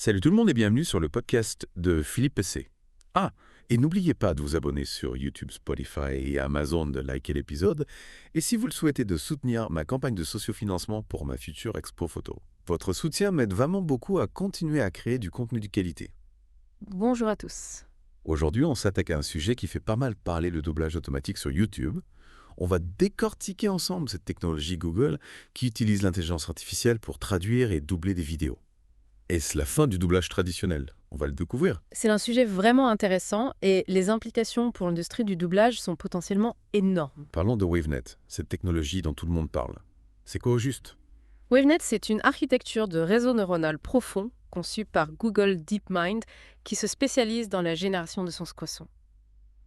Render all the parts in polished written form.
Salut tout le monde et bienvenue sur le podcast de Philippe Pessé. Ah, et n'oubliez pas de vous abonner sur YouTube, Spotify et Amazon, de liker l'épisode, et si vous le souhaitez de soutenir ma campagne de sociofinancement pour ma future expo photo. Votre soutien m'aide vraiment beaucoup à continuer à créer du contenu de qualité. Bonjour à tous. Aujourd'hui, on s'attaque à un sujet qui fait pas mal parler le doublage automatique sur YouTube. On va décortiquer ensemble cette technologie Google qui utilise l'intelligence artificielle pour traduire et doubler des vidéos. Est-ce la fin du doublage traditionnel? On va le découvrir. C'est un sujet vraiment intéressant et les implications pour l'industrie du doublage sont potentiellement énormes. Parlons de WaveNet, cette technologie dont tout le monde parle. C'est quoi au juste? WaveNet, c'est une architecture de réseau neuronal profond conçue par Google DeepMind qui se spécialise dans la génération de sons croissants.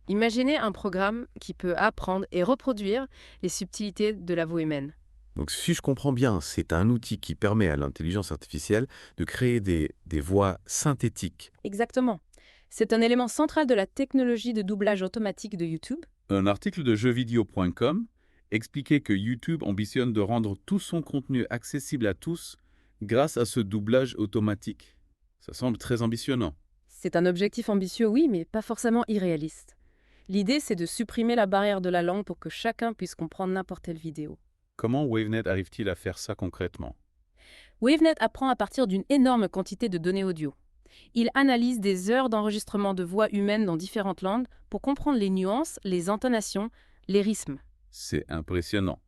Imaginez un programme qui peut apprendre et reproduire les subtilités de la voix humaine. Donc si je comprends bien, c'est un outil qui permet à l'intelligence artificielle de créer des voix synthétiques. Exactement. C'est un élément central de la technologie de doublage automatique de YouTube. Un article de jeuxvideo.com expliquait que YouTube ambitionne de rendre tout son contenu accessible à tous grâce à ce doublage automatique. Ça semble très ambitionnant. C'est un objectif ambitieux, oui, mais pas forcément irréaliste. L'idée, c'est de supprimer la barrière de la langue pour que chacun puisse comprendre n'importe quelle vidéo. Comment WaveNet arrive-t-il à faire ça concrètement? WaveNet apprend à partir d'une énorme quantité de données audio. Il analyse des heures d'enregistrement de voix humaines dans différentes langues pour comprendre les nuances, les intonations, les rythmes. C'est impressionnant.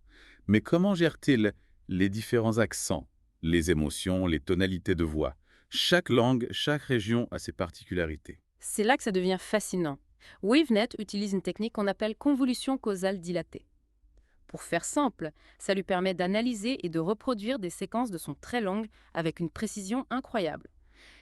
Mais comment gère-t-il les différents accents, les émotions, les tonalités de voix? Chaque langue, chaque région a ses particularités. C'est là que ça devient fascinant. WaveNet utilise une technique qu'on appelle convolution causale dilatée. Pour faire simple, ça lui permet d'analyser et de reproduire des séquences de sons très longues avec une précision incroyable.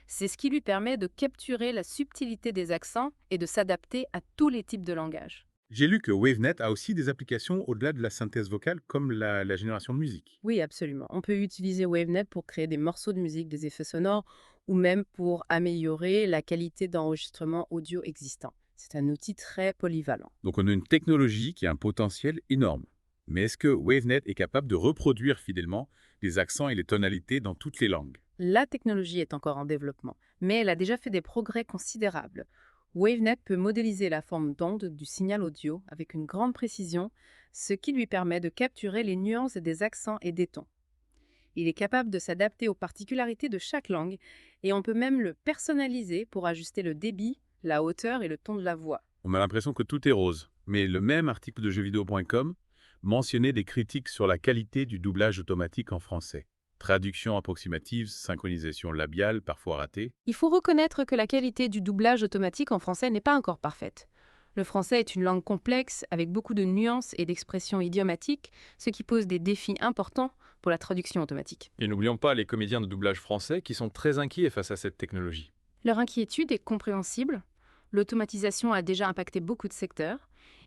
C'est ce qui lui permet de capturer la subtilité des accents et de s'adapter à tous les types de langage. J'ai lu que WaveNet a aussi des applications au-delà de la synthèse vocale, comme la génération de musique. Oui, absolument. On peut utiliser WaveNet pour créer des morceaux de musique, des effets sonores, ou même pour améliorer la qualité d'enregistrement audio existant. C'est un outil très polyvalent. Donc on a une technologie qui a un potentiel énorme. Mais est-ce que WaveNet est capable de reproduire fidèlement les accents et les tonalités dans toutes les langues? La technologie est encore en développement, mais elle a déjà fait des progrès considérables. WaveNet peut modéliser la forme d'onde du signal audio avec une grande précision, ce qui lui permet de capturer les nuances des accents et des tons. Il est capable de s'adapter aux particularités de chaque langue et on peut même le personnaliser pour ajuster le débit, la hauteur et le ton de la voix. On a l'impression que tout est rose. Mais le même article de jeuxvideo.com mentionnait des critiques sur la qualité du doublage automatique en français. Traduction approximative, synchronisation labiale, parfois ratée. Il faut reconnaître que la qualité du doublage automatique en français n'est pas encore parfaite. Le français est une langue complexe avec beaucoup de nuances et d'expressions idiomatiques, ce qui pose des défis importants pour la traduction automatique. Et n'oublions pas les comédiens de doublage français qui sont très inquiets face à cette technologie. Leur inquiétude est compréhensible. L'automatisation a déjà impacté beaucoup de secteurs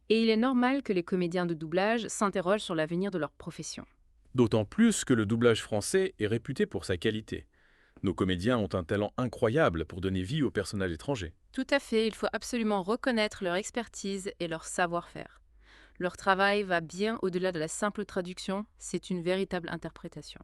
et il est normal que les comédiens de doublage s'interrogent sur l'avenir de leur profession. D'autant plus que le doublage français est réputé pour sa qualité. Nos comédiens ont un talent incroyable pour donner vie aux personnages étrangers. Tout à fait, il faut absolument reconnaître leur expertise et leur savoir-faire. Leur travail va bien au-delà de la simple traduction, c'est une véritable interprétation.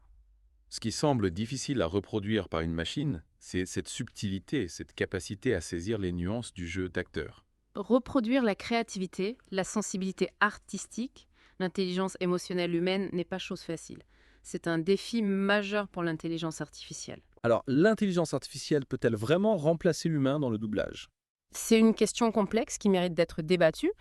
Ce qui semble difficile à reproduire par une machine, c'est cette subtilité, cette capacité à saisir les nuances du jeu d'acteur. Reproduire la créativité, la sensibilité artistique, l'intelligence émotionnelle humaine n'est pas chose facile. C'est un défi majeur pour l'intelligence artificielle. Alors, l'intelligence artificielle peut-elle vraiment remplacer l'humain dans le doublage? C'est une question complexe qui mérite d'être débattue.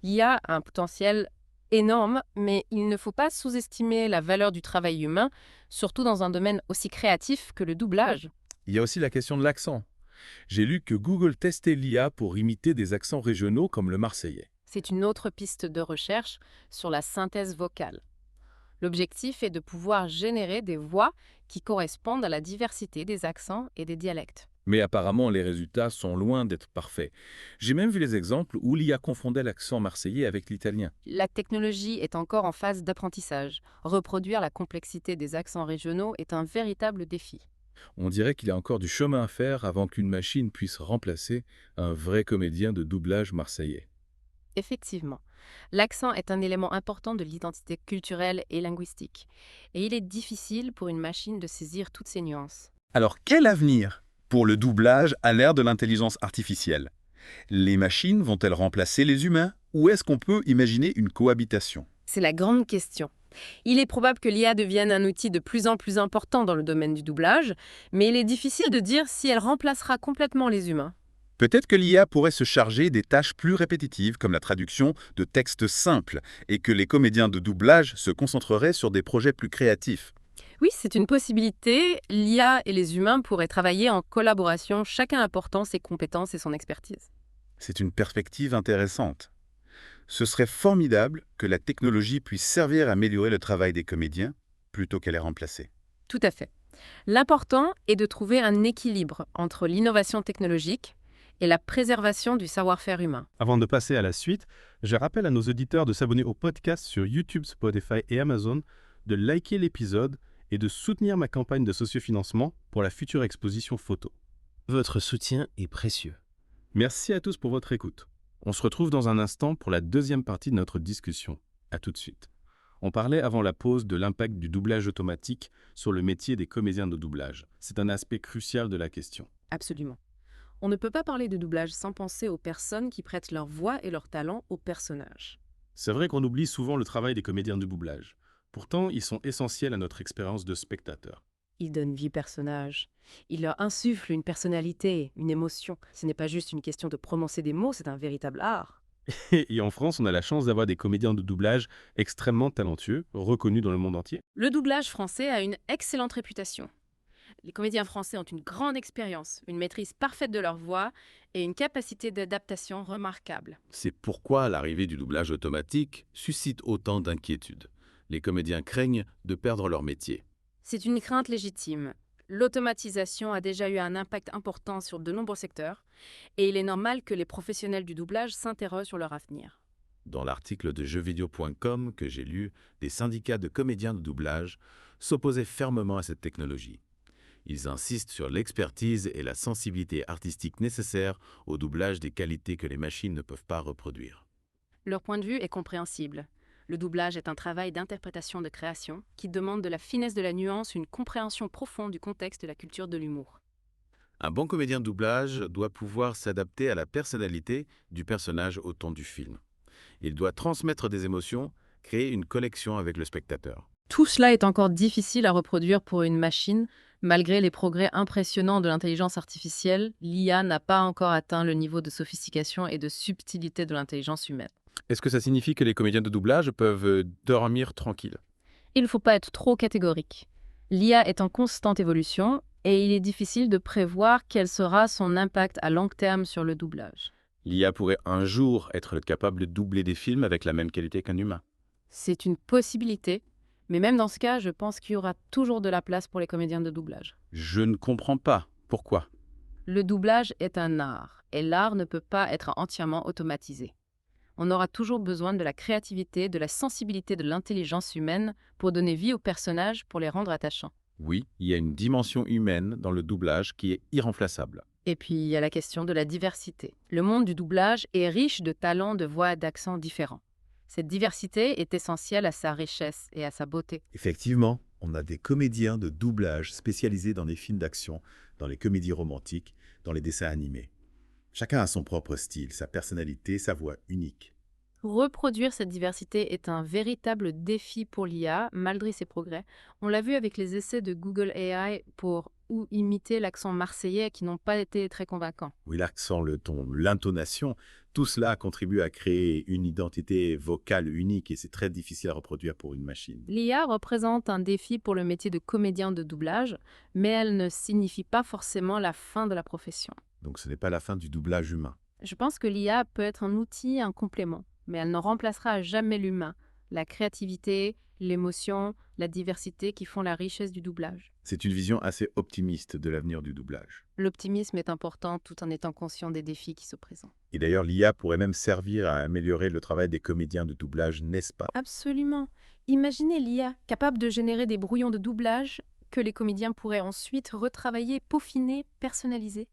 L'IA a un potentiel énorme, mais il ne faut pas sous-estimer la valeur du travail humain, surtout dans un domaine aussi créatif que le doublage. Il y a aussi la question de l'accent. J'ai lu que Google testait l'IA pour imiter des accents régionaux comme le marseillais. C'est une autre piste de recherche sur la synthèse vocale. L'objectif est de pouvoir générer des voix qui correspondent à la diversité des accents et des dialectes. Mais apparemment, les résultats sont loin d'être parfaits. J'ai même vu les exemples où l'IA confondait l'accent marseillais avec l'italien. La technologie est encore en phase d'apprentissage. Reproduire la complexité des accents régionaux est un véritable défi. On dirait qu'il y a encore du chemin à faire avant qu'une machine puisse remplacer un vrai comédien de doublage marseillais. Effectivement, l'accent est un élément important de l'identité culturelle et linguistique. Et il est difficile pour une machine de saisir toutes ces nuances. Alors, quel avenir? pour le doublage à l'ère de l'intelligence artificielle. Les machines vont-elles remplacer les humains ou est-ce qu'on peut imaginer une cohabitation? C'est la grande question. Il est probable que l'IA devienne un outil de plus en plus important dans le domaine du doublage, mais il est difficile de dire si elle remplacera complètement les humains. Peut-être que l'IA pourrait se charger des tâches plus répétitives comme la traduction de textes simples et que les comédiens de doublage se concentreraient sur des projets plus créatifs. Oui, c'est une possibilité. L'IA et les humains pourraient travailler en collaboration, chacun apportant ses compétences et son expertise. C'est une perspective intéressante. Ce serait formidable que la technologie puisse servir à améliorer le travail des comédiens plutôt qu'à les remplacer. Tout à fait. L'important est de trouver un équilibre entre l'innovation technologique et la préservation du savoir-faire humain. Avant de passer à la suite, je rappelle à nos auditeurs de s'abonner au podcast sur YouTube, Spotify et Amazon, de liker l'épisode et de soutenir ma campagne de sociofinancement pour la future exposition photo. Votre soutien est précieux. Merci à tous pour votre écoute. On se retrouve dans un instant pour la deuxième partie de notre discussion. À tout de suite. On parlait avant la pause de l'impact du doublage automatique sur le métier des comédiens de doublage. C'est un aspect crucial de la question. Absolument. On ne peut pas parler de doublage sans penser aux personnes qui prêtent leur voix et leur talent aux personnages. C'est vrai qu'on oublie souvent le travail des comédiens de doublage. Pourtant, ils sont essentiels à notre expérience de spectateur. Ils donnent vie aux personnages. Ils leur insufflent une personnalité, une émotion. Ce n'est pas juste une question de prononcer des mots, c'est un véritable art. Et en France, on a la chance d'avoir des comédiens de doublage extrêmement talentueux, reconnus dans le monde entier. Le doublage français a une excellente réputation. Les comédiens français ont une grande expérience, une maîtrise parfaite de leur voix et une capacité d'adaptation remarquable. C'est pourquoi l'arrivée du doublage automatique suscite autant d'inquiétudes. Les comédiens craignent de perdre leur métier. C'est une crainte légitime. L'automatisation a déjà eu un impact important sur de nombreux secteurs et il est normal que les professionnels du doublage s'interrogent sur leur avenir. Dans l'article de jeuxvideo.com que j'ai lu, des syndicats de comédiens de doublage s'opposaient fermement à cette technologie. Ils insistent sur l'expertise et la sensibilité artistique nécessaires au doublage des qualités que les machines ne peuvent pas reproduire. Leur point de vue est compréhensible. Le doublage est un travail d'interprétation de création qui demande de la finesse de la nuance, une compréhension profonde du contexte de la culture de l'humour. Un bon comédien de doublage doit pouvoir s'adapter à la personnalité du personnage au ton du film. Il doit transmettre des émotions, créer une connexion avec le spectateur. Tout cela est encore difficile à reproduire pour une machine. Malgré les progrès impressionnants de l'intelligence artificielle, l'IA n'a pas encore atteint le niveau de sophistication et de subtilité de l'intelligence humaine. Est-ce que ça signifie que les comédiens de doublage peuvent dormir tranquilles? Il ne faut pas être trop catégorique. L'IA est en constante évolution et il est difficile de prévoir quel sera son impact à long terme sur le doublage. L'IA pourrait un jour être capable de doubler des films avec la même qualité qu'un humain. C'est une possibilité, mais même dans ce cas, je pense qu'il y aura toujours de la place pour les comédiens de doublage. Je ne comprends pas. Pourquoi? Le doublage est un art et l'art ne peut pas être entièrement automatisé. On aura toujours besoin de la créativité, de la sensibilité de l'intelligence humaine pour donner vie aux personnages, pour les rendre attachants. Oui, il y a une dimension humaine dans le doublage qui est irremplaçable. Et puis, il y a la question de la diversité. Le monde du doublage est riche de talents, de voix et d'accents différents. Cette diversité est essentielle à sa richesse et à sa beauté. Effectivement, on a des comédiens de doublage spécialisés dans les films d'action, dans les comédies romantiques, dans les dessins animés. Chacun a son propre style, sa personnalité, sa voix unique. Reproduire cette diversité est un véritable défi pour l'IA, malgré ses progrès. On l'a vu avec les essais de Google AI pour imiter l'accent marseillais qui n'ont pas été très convaincants. Oui, l'accent, le ton, l'intonation, tout cela contribue à créer une identité vocale unique et c'est très difficile à reproduire pour une machine. L'IA représente un défi pour le métier de comédien de doublage, mais elle ne signifie pas forcément la fin de la profession. Donc ce n'est pas la fin du doublage humain. Je pense que l'IA peut être un outil, un complément, mais elle ne remplacera jamais l'humain, la créativité, l'émotion, la diversité qui font la richesse du doublage. C'est une vision assez optimiste de l'avenir du doublage. L'optimisme est important tout en étant conscient des défis qui se présentent. Et d'ailleurs, l'IA pourrait même servir à améliorer le travail des comédiens de doublage, n'est-ce pas? Absolument. Imaginez l'IA capable de générer des brouillons de doublage que les comédiens pourraient ensuite retravailler, peaufiner, personnaliser.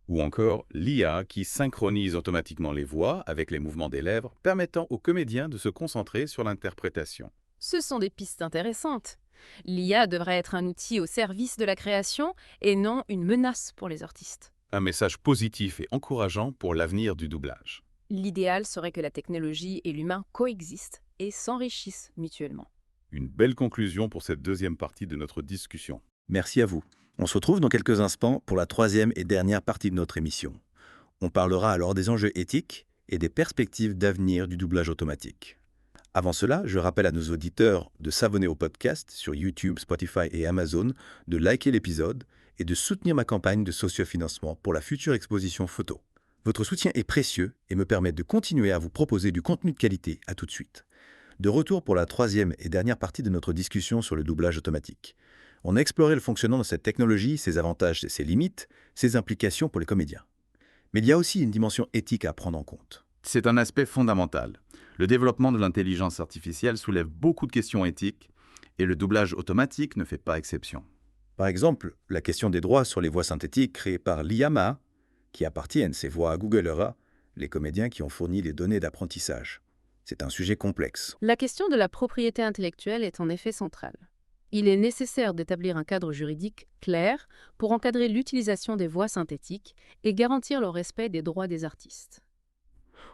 Ou encore l'IA qui synchronise automatiquement les voix avec les mouvements des lèvres, permettant aux comédiens de se concentrer sur l'interprétation. Ce sont des pistes intéressantes. L'IA devrait être un outil au service de la création et non une menace pour les artistes. Un message positif et encourageant pour l'avenir du doublage. L'idéal serait que la technologie et l'humain coexistent et s'enrichissent mutuellement. Une belle conclusion pour cette deuxième partie de notre discussion. Merci à vous. On se retrouve dans quelques instants pour la troisième et dernière partie de notre émission. On parlera alors des enjeux éthiques et des perspectives d'avenir du doublage automatique. Avant cela, je rappelle à nos auditeurs de s'abonner au podcast sur YouTube, Spotify et Amazon, de liker l'épisode et de soutenir ma campagne de sociofinancement pour la future exposition photo. Votre soutien est précieux et me permet de continuer à vous proposer du contenu de qualité. À tout de suite. De retour pour la troisième et dernière partie de notre discussion sur le doublage automatique. On a exploré le fonctionnement de cette technologie, ses avantages et ses limites, ses implications pour les comédiens. Mais il y a aussi une dimension éthique à prendre en compte. C'est un aspect fondamental. Le développement de l'intelligence artificielle soulève beaucoup de questions éthiques et le doublage automatique ne fait pas exception. Par exemple, la question des droits sur les voix synthétiques créées par l'IAMA, qui appartiennent ces voix à Google Era, les comédiens qui ont fourni les données d'apprentissage. C'est un sujet complexe. La question de la propriété intellectuelle est en effet centrale. Il est nécessaire d'établir un cadre juridique clair pour encadrer l'utilisation des voix synthétiques et garantir le respect des droits des artistes.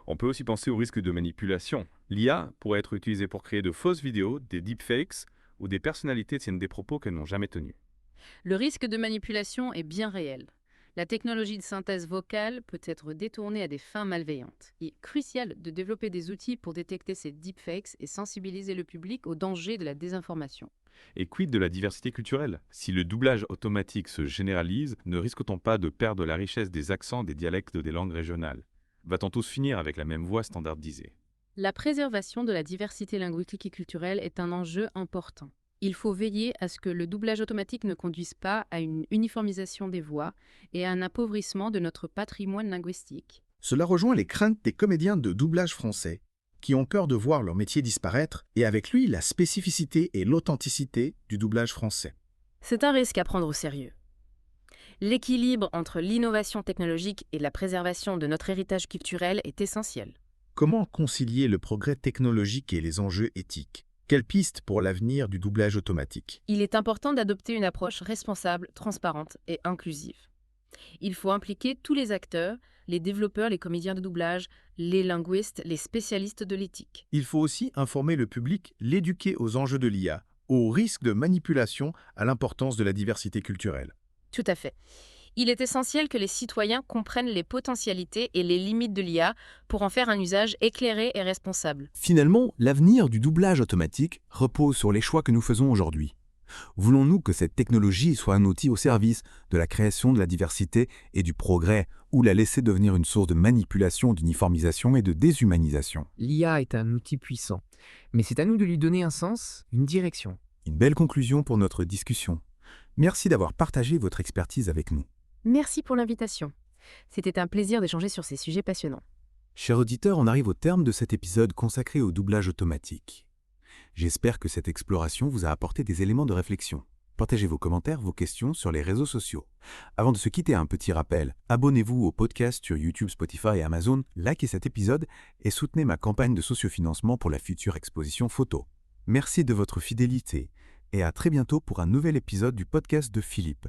On peut aussi penser au risque de manipulation. L'IA pourrait être utilisée pour créer de fausses vidéos, des deepfakes, où des personnalités tiennent des propos qu'elles n'ont jamais tenus. Le risque de manipulation est bien réel. La technologie de synthèse vocale peut être détournée à des fins malveillantes. Il est crucial de développer des outils pour détecter ces deepfakes et sensibiliser le public aux dangers de la désinformation. Et quid de la diversité culturelle? Si le doublage automatique se généralise, ne risque-t-on pas de perdre la richesse des accents des dialectes des langues régionales? Va-t-on tous finir avec la même voix standardisée? La préservation de la diversité linguistique et culturelle est un enjeu important. Il faut veiller à ce que le doublage automatique ne conduise pas à une uniformisation des voix et à un appauvrissement de notre patrimoine linguistique. Cela rejoint les craintes des comédiens de doublage français, qui ont peur de voir leur métier disparaître, et avec lui la spécificité et l'authenticité du doublage français. C'est un risque à prendre au sérieux. L'équilibre entre l'innovation technologique et la préservation de notre héritage culturel est essentiel. Comment concilier le progrès technologique et les enjeux éthiques? Quelle piste pour l'avenir du doublage automatique? Il est important d'adopter une approche responsable, transparente et inclusive. Il faut impliquer tous les acteurs, les développeurs, les comédiens de doublage, les linguistes, les spécialistes de l'éthique. Il faut aussi informer le public, l'éduquer aux enjeux de l'IA, aux risques de manipulation, à l'importance de la diversité culturelle. Tout à fait. Il est essentiel que les citoyens comprennent les potentialités et les limites de l'IA pour en faire un usage éclairé et responsable. Finalement, l'avenir du doublage automatique repose sur les choix que nous faisons aujourd'hui. Voulons-nous que cette technologie soit un outil au service de la création de la diversité et du progrès, ou la laisser devenir une source de manipulation, d'uniformisation et de déshumanisation? L'IA est un outil puissant, mais c'est à nous de lui donner un sens, une direction. Une belle conclusion pour notre discussion. Merci d'avoir partagé votre expertise avec nous. Merci pour l'invitation. C'était un plaisir d'échanger sur ces sujets passionnants. Chers auditeurs, on arrive au terme de cet épisode consacré au doublage automatique. J'espère que cette exploration vous a apporté des éléments de réflexion. Partagez vos commentaires, vos questions sur les réseaux sociaux. Avant de se quitter, un petit rappel. Abonnez-vous au podcast sur YouTube, Spotify et Amazon, likez cet épisode et soutenez ma campagne de sociofinancement pour la future exposition photo. Merci de votre fidélité et à très bientôt pour un nouvel épisode du podcast de Philippe.